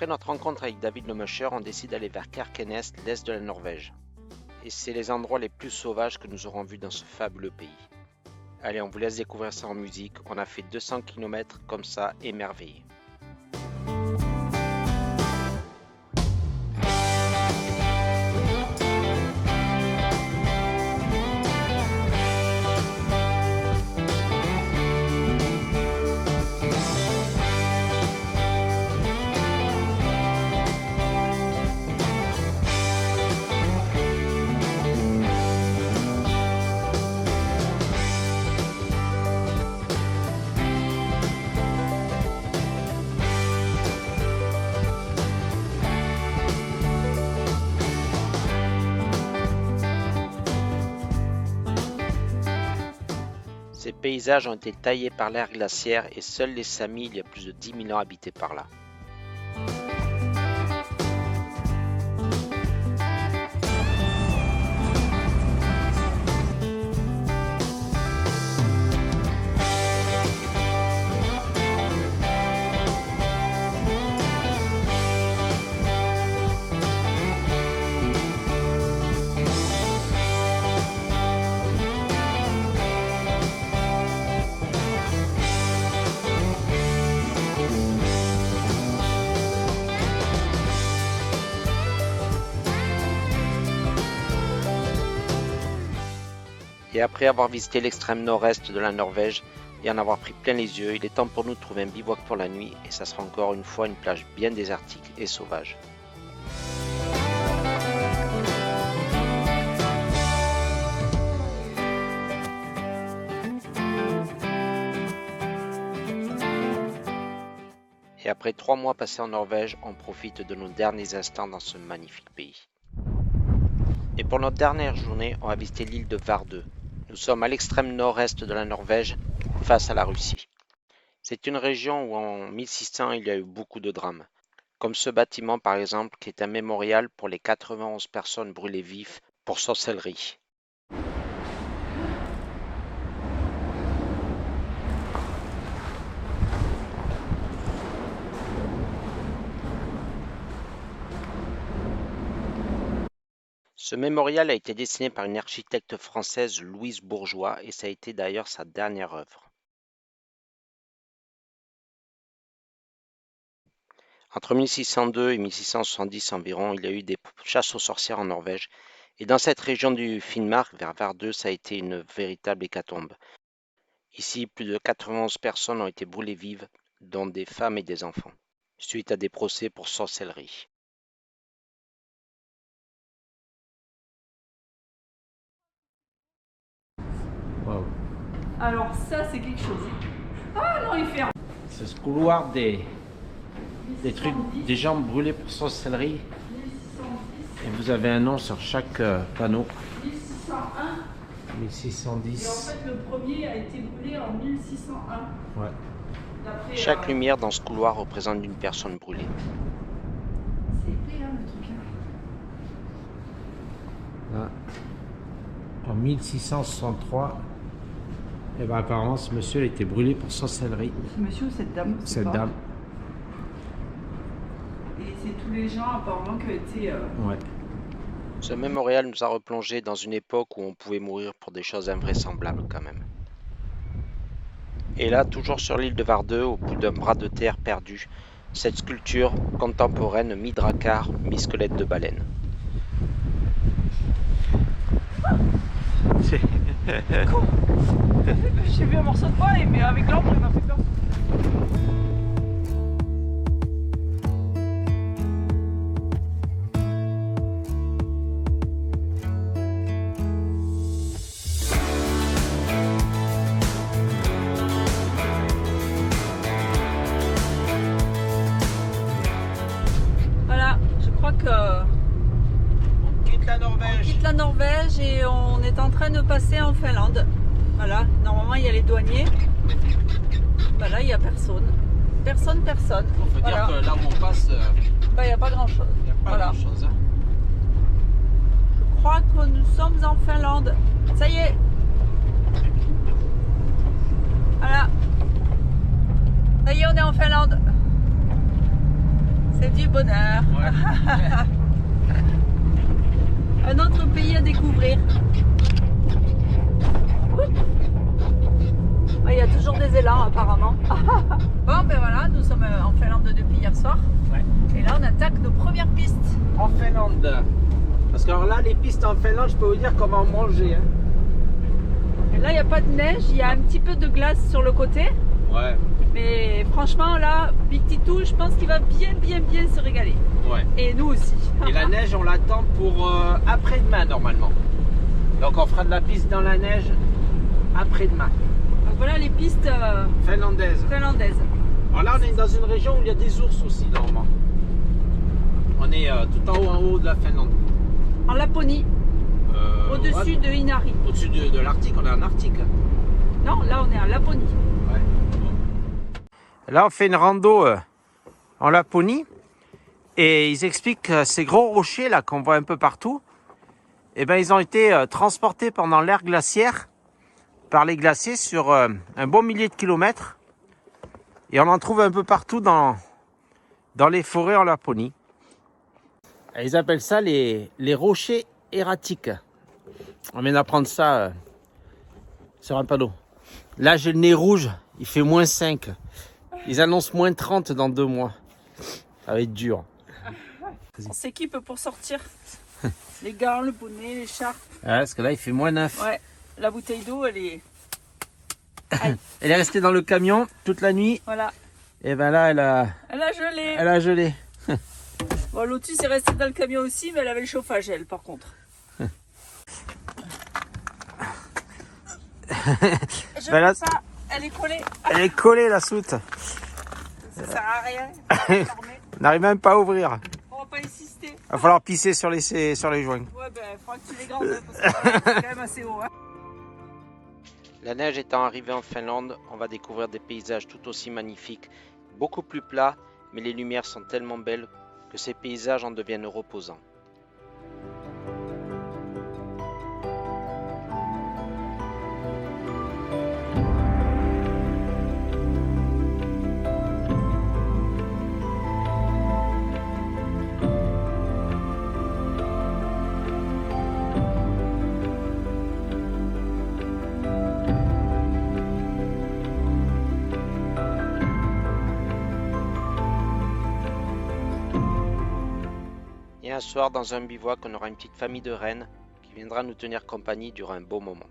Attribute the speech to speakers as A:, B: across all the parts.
A: Après notre rencontre avec David le Musher, on décide d'aller vers Kirkenes, l'est de la Norvège. Et c'est les endroits les plus sauvages que nous aurons vus dans ce fabuleux pays. Allez, on vous laisse découvrir ça en musique. On a fait 200 km comme ça, émerveillés. Ces paysages ont été taillés par l'ère glaciaire et seuls les Samis, il y a plus de 10 000 ans, habitaient par là. Et après avoir visité l'extrême nord-est de la Norvège et en avoir pris plein les yeux, il est temps pour nous de trouver un bivouac pour la nuit et ça sera encore une fois une plage bien désertique et sauvage. Et après 3 mois passés en Norvège, on profite de nos derniers instants dans ce magnifique pays. Et pour notre dernière journée, on va visiter l'île de Vardø. Nous sommes à l'extrême nord-est de la Norvège, face à la Russie. C'est une région où en 1600 il y a eu beaucoup de drames. Comme ce bâtiment par exemple, qui est un mémorial pour les 91 personnes brûlées vives pour sorcellerie. Ce mémorial a été dessiné par une architecte française, Louise Bourgeois, et ça a été d'ailleurs sa dernière œuvre. Entre 1602 et 1670 environ, il y a eu des chasses aux sorcières en Norvège, et dans cette région du Finnmark, vers Vardø, ça a été une véritable hécatombe. Ici, plus de 91 personnes ont été brûlées vives, dont des femmes et des enfants, suite à des procès pour sorcellerie.
B: Wow.
C: Alors ça, c'est quelque chose. Ah non, il fait un...
B: C'est ce couloir des trucs, des gens brûlés pour sorcellerie.
C: 1610.
B: Et vous avez un nom sur chaque panneau.
C: 1601.
B: 1610.
C: Et en fait, le premier a été brûlé en 1601.
B: Ouais.
A: Chaque lumière dans ce couloir représente une personne brûlée.
C: C'est épais, hein, le truc.
B: Là. En 1663, et ben apparemment ce monsieur a été brûlé pour sorcellerie.
C: Ce monsieur ou cette dame?
B: Cette dame.
C: Et c'est tous les gens apparemment qui ont été...
B: Ouais.
A: Ce mémorial nous a replongé dans une époque où on pouvait mourir pour des choses invraisemblables quand même. Et là, toujours sur l'île de Vardø, au bout d'un bras de terre perdu, cette sculpture contemporaine mi-drakkar, mi-squelette de baleine.
C: J'ai vu un morceau de bois, mais avec l'ombre, il m'a fait peur. Voilà, je crois que...
B: On quitte la Norvège.
C: On quitte la Norvège et on est en train de passer en Finlande. Voilà, normalement il y a les douaniers. Bah là il n'y a personne. Personne.
B: On peut
C: Voilà.
B: dire que là où on passe,
C: Bah il n'y a pas grand chose.
B: il n'y a pas
C: Voilà.
B: grand chose. Hein.
C: Je crois que nous sommes en Finlande. Ça y est. Voilà. Ça y est, on est en Finlande. C'est du bonheur. Un autre pays à découvrir. Il y a toujours des élans apparemment. Bon ben voilà, nous sommes en Finlande depuis hier soir.
B: Ouais.
C: Et là on attaque nos premières pistes.
B: En Finlande. Parce que alors là, les pistes en Finlande, je peux vous dire qu'on va en manger. Hein.
C: Et là il n'y a pas de neige, il y a un petit peu de glace sur le côté.
B: Ouais.
C: Mais franchement là, Big Titou, je pense qu'il va bien se régaler.
B: Ouais.
C: Et nous aussi.
B: Et la neige, on l'attend pour après-demain normalement. Donc on fera de la piste dans la neige après-demain.
C: Donc voilà les pistes
B: Finlandaise.
C: finlandaises.
B: Alors là, on est dans une région où il y a des ours aussi, normalement. On est tout en haut de la Finlande.
C: En Laponie, au-dessus de Inari.
B: Au-dessus de l'Arctique, on est en Arctique.
C: Non, là on est en Laponie.
B: Ouais. Là, on fait une rando en Laponie. Et ils expliquent que ces gros rochers là qu'on voit un peu partout, eh ben, ils ont été transportés pendant l'ère glaciaire par les glaciers sur un bon millier de kilomètres. Et on en trouve un peu partout dans les forêts en Laponie. Et ils appellent ça les rochers erratiques. On vient d'apprendre ça sur un panneau. Là, j'ai le nez rouge, il fait -5. Ils annoncent -30 dans 2 mois. Ça va être dur.
C: On s'équipe pour sortir. Les gants, le bonnet, l'écharpe.
B: Ouais, parce que là, il fait -9.
C: Ouais, la bouteille d'eau, elle est...
B: Elle est restée dans le camion toute la nuit.
C: Voilà.
B: Et ben là, elle a
C: gelé.
B: Elle a gelé.
C: Bon, Lotus est restée dans le camion aussi, mais elle avait le chauffage, elle, par contre. Je
B: Ben là,
C: ça, elle est collée.
B: elle est collée, la soute.
C: Ça sert à rien.
B: On n'arrive même pas à ouvrir.
C: On va pas insister.
B: Il va falloir pisser sur les joints.
C: Ouais, ben, faudra que tu les grandes, parce que c'est quand même assez haut. Hein.
A: La neige étant arrivée en Finlande, on va découvrir des paysages tout aussi magnifiques, beaucoup plus plats, mais les lumières sont tellement belles que ces paysages en deviennent reposants. Et un soir, dans un bivouac, on aura une petite famille de rennes qui viendra nous tenir compagnie durant un beau moment.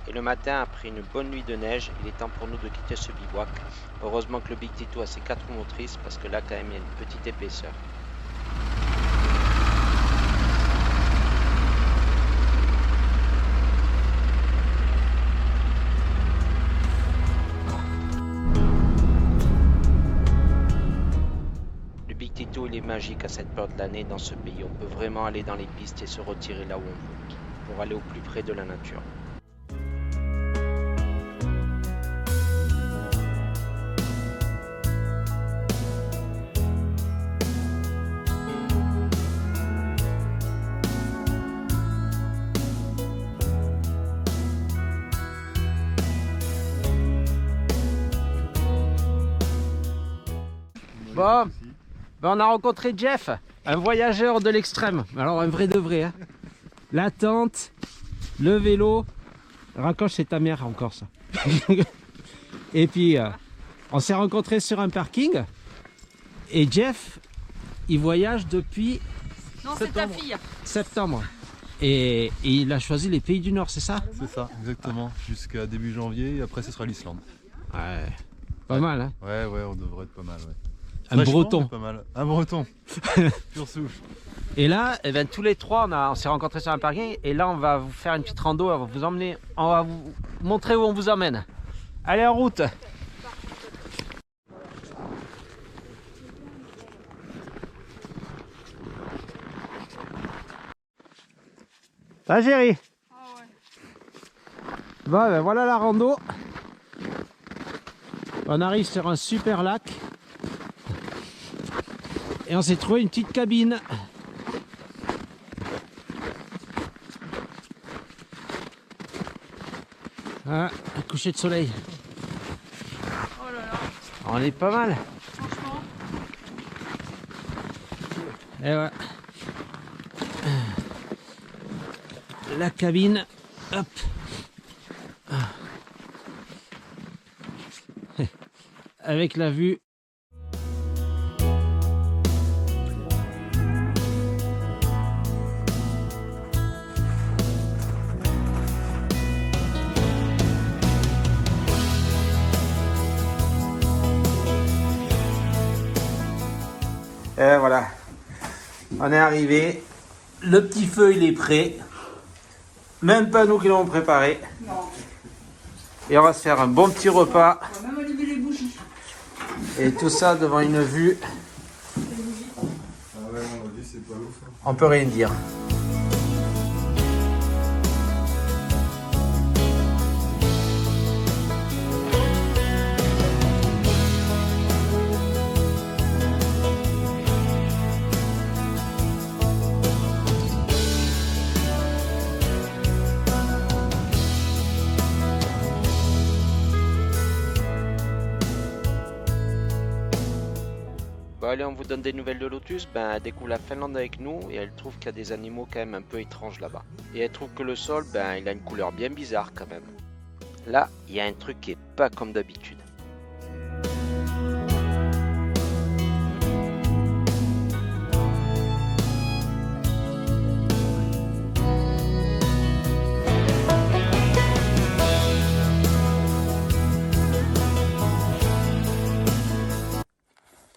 A: Et le matin, après une bonne nuit de neige, il est temps pour nous de quitter ce bivouac. Heureusement que le Big Titou a ses 4 roues motrices parce que là, quand même, il y a une petite épaisseur. Il est magique à cette période de l'année dans ce pays. On peut vraiment aller dans les pistes et se retirer là où on veut, pour aller au plus près de la nature.
B: Bon. Ben on a rencontré Jeff, un voyageur de l'extrême. Alors un vrai de vrai. Hein. La tente, le vélo. Raccroche, c'est ta mère encore ça. Et puis on s'est rencontrés sur un parking. Et Jeff, il voyage depuis
C: Non, c'est ta fille.
B: septembre. Et il a choisi les pays du Nord, c'est ça?
D: C'est ça, exactement. Jusqu'à début janvier et après ce sera l'Islande.
B: Ouais. Pas mal, hein?
D: Ouais, on devrait être pas mal, ouais.
B: Un breton.
D: Pas mal. Un breton. Pure souche.
B: Et là, eh ben, tous les trois, on s'est rencontrés sur un parking. Et là, on va vous faire une petite rando. On va vous emmener. On va vous montrer où on vous emmène. Allez, en route. Ça, chérie?
C: Ah ouais.
B: Bon, ben voilà la rando. On arrive sur un super lac. Et on s'est trouvé une petite cabine. Ah, un coucher de soleil.
C: Oh là là,
B: On est pas mal.
C: franchement.
B: Et ouais. La cabine. Hop. Avec la vue. Et voilà, on est arrivé. Le petit feu, il est prêt. Même pas nous qui l'avons préparé.
C: Non,
B: Et on va se faire un bon petit repas.
C: on va même allumer les bougies.
B: Et tout ça devant une vue.
D: Ah ouais, on m'a dit c'est pas ouf. Hein.
B: On peut rien dire.
A: Bon allez, on vous donne des nouvelles de Lotus. Ben, elle découvre la Finlande avec nous et elle trouve qu'il y a des animaux quand même un peu étranges là-bas. Et elle trouve que le sol, ben, il a une couleur bien bizarre quand même. Là, il y a un truc qui est pas comme d'habitude.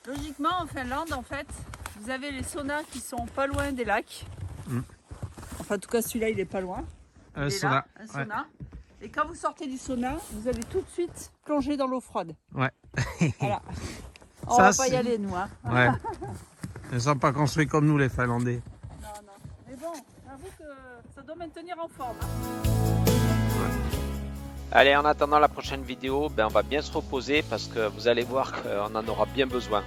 C: Logiquement, en Finlande, en fait, vous avez les saunas qui sont pas loin des lacs. Enfin, en tout cas, celui-là, il est pas loin. Il est là, un sauna. Et quand vous sortez du sauna, vous allez tout de suite plonger dans l'eau froide.
B: Ouais.
C: Voilà. On
B: Ça,
C: va pas
B: c'est-
C: y aller, nous. Hein.
B: Ouais. Ils ne sont pas construits comme nous, les Finlandais.
C: Non, non. Mais bon, j'avoue que ça doit maintenir en forme. Hein.
A: Allez, en attendant la prochaine vidéo, ben, on va bien se reposer parce que vous allez voir qu'on en aura bien besoin.